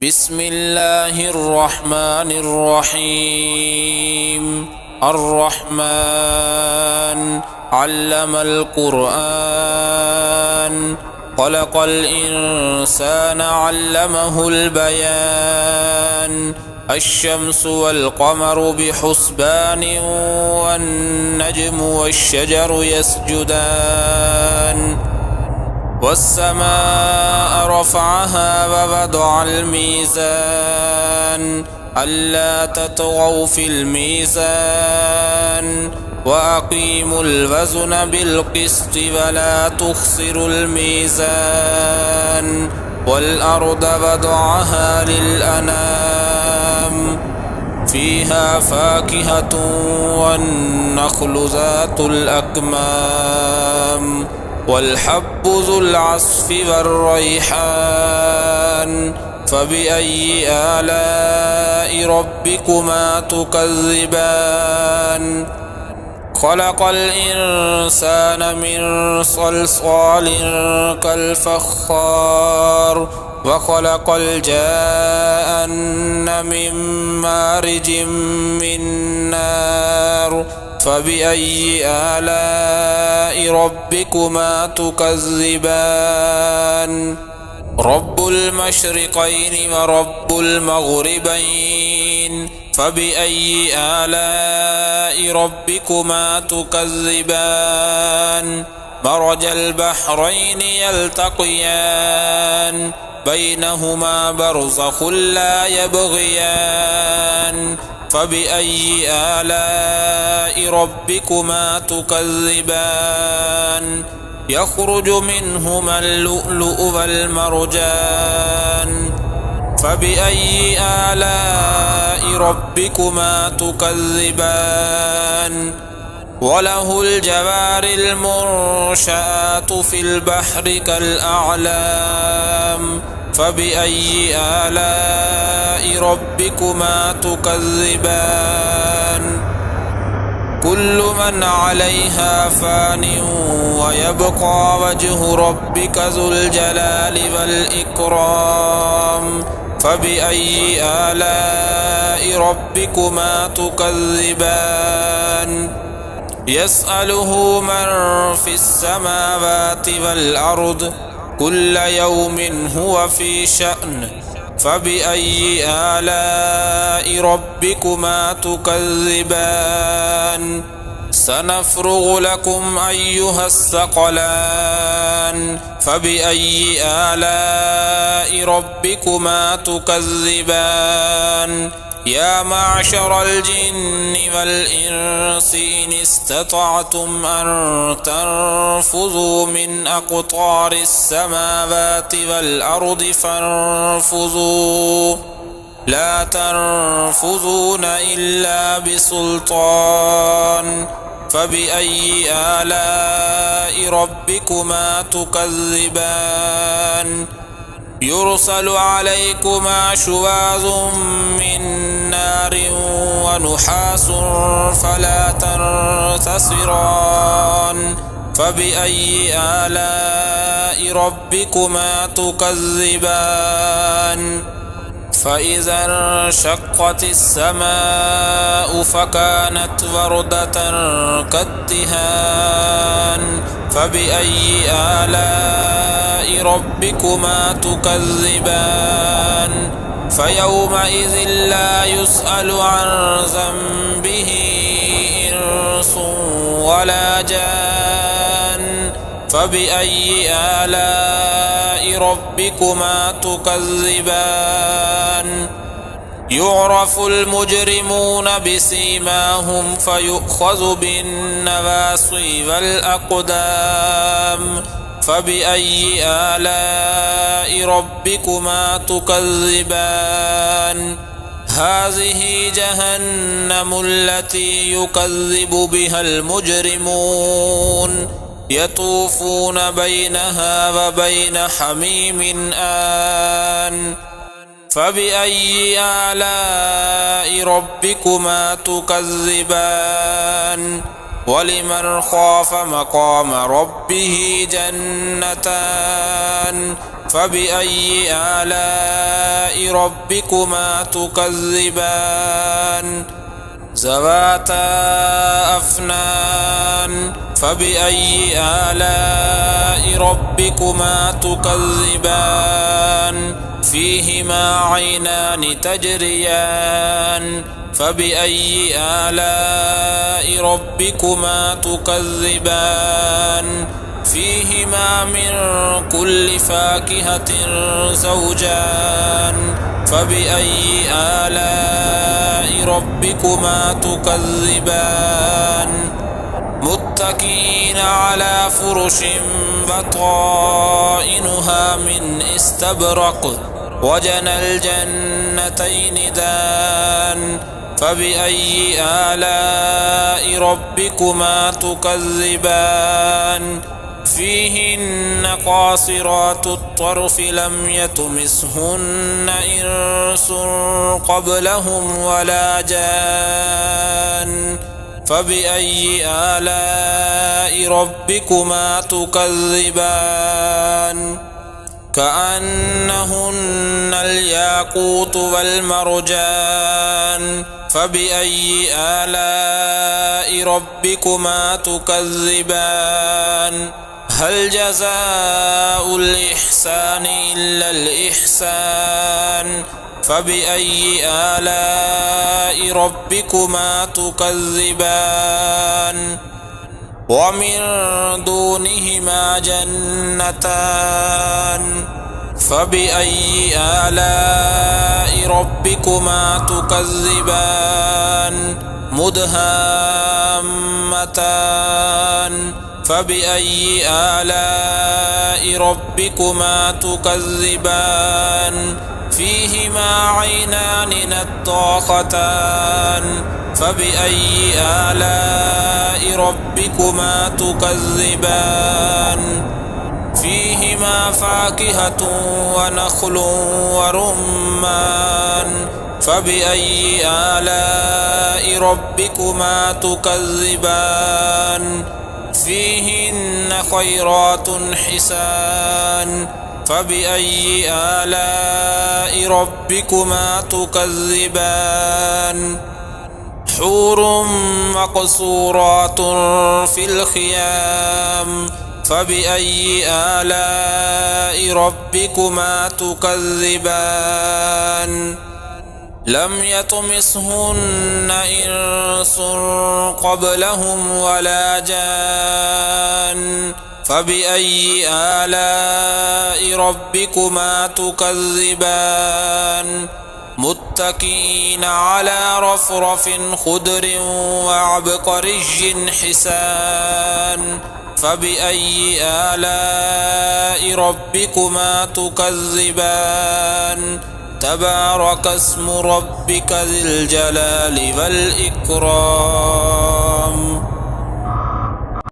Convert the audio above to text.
بسم الله الرحمن الرحيم. الرحمن علم القرآن، خلق الإنسان علمه البيان. الشمس والقمر بحسبان، والنجم والشجر يسجدان. والسماء رفعها ووضع الميزان، ألا تطغوا في الميزان، وأقيموا الوزن بالقسط ولا تخسروا الميزان. والأرض وضعها للأنام، فيها فاكهة والنخل ذات الأكمام، والحب ذو العصف والريحان. فبأي آلاء ربكما تكذبان؟ خلق الإنسان من صلصال كالفخار، وخلق الجان من مارج من نار. فبأي آلاء ربكما تكذبان؟ رب المشرقين ورب المغربين، فبأي آلاء ربكما تكذبان؟ مرج البحرين يلتقيان، بينهما برزخ لا يبغيان. فبأي آلاء ربكما تكذبان؟ يخرج منهما اللؤلؤ والمرجان. فبأي آلاء ربكما تكذبان؟ وله الجوار المنشآت في البحر كالأعلام. فبأي آلاء ربكما تكذبان؟ كل من عليها فان، ويبقى وجه ربك ذو الجلال والإكرام. فبأي آلاء ربكما تكذبان؟ يسأله من في السماوات والأرض، كل يوم هو في شأن. فبأي آلاء ربكما تكذبان؟ سنفرغ لكم أيها الثقلان. فبأي آلاء ربكما تكذبان؟ يا معشر الجن والإنس إن استطعتم أن تنفذوا من أقطار السماوات والأرض فانفذوا، لا تنفذون إلا بسلطان. فبأي آلاء ربكما تكذبان؟ يرسل عليكما شواظ من نار ونحاس فلا تنتصران. فبأي آلاء ربكما تكذبان؟ فإذا انشقت السماء فكانت وردة كالدهان. فبأي آلاء ربكما تكذبان؟ فيومئذ لا يسأل عن ذنبه إنس ولا جان. فبأي آلاء ربكما تكذبان؟ يعرف المجرمون بسيماهم فيؤخذ بالنواصي والأقدام. فبأي آلاء ربكما تكذبان؟ هذه جهنم التي يكذب بها المجرمون، يطوفون بينها وبين حميم آن. فبأي آلاء ربكما تكذبان؟ ولمن خاف مقام ربه جنتان، فبأي آلاء ربكما تكذبان ذواتا أفنان فبأي آلاء ربكما تكذبان فيهما عينان تجريان فبأي آلاء ربكما تكذبان فيهما من كل فاكهة زوجان فبأي آلاء ربكما تكذبان متكئين على فرش بطائنها من استبرق وجنى الجنتين دان فبأي آلاء ربكما تكذبان فيهن قاصرات الطرف لم يطمثهن إنس قبلهم ولا جان فبأي آلاء ربكما تكذبان كأنهن الياقوت والمرجان فبأي آلاء ربكما تكذبان هل جزاء الإحسان إلا الإحسان فبأي آلاء ربكما تكذبان ومن دونهما جنتان فبأي آلاء ربكما تكذبان مدهامتان فبأي آلاء ربكما تكذبان فيهما عينان نضاختان فبأي آلاء ربكما تكذبان فيهما فاكهة ونخل ورمان فبأي آلاء ربكما تكذبان فيهن خيرات حسان فبأي آلاء ربكما تكذبان حور مقصورات في الخيام فبأي آلاء ربكما تكذبان لم يطمثهن إنس قبلهم ولا جان فبأي آلاء ربكما تكذبان متكئين على رفرف خضر وعبقري حسان فبأي آلاء ربكما تكذبان تبارك اسم ربك ذي الجلال والإكرام.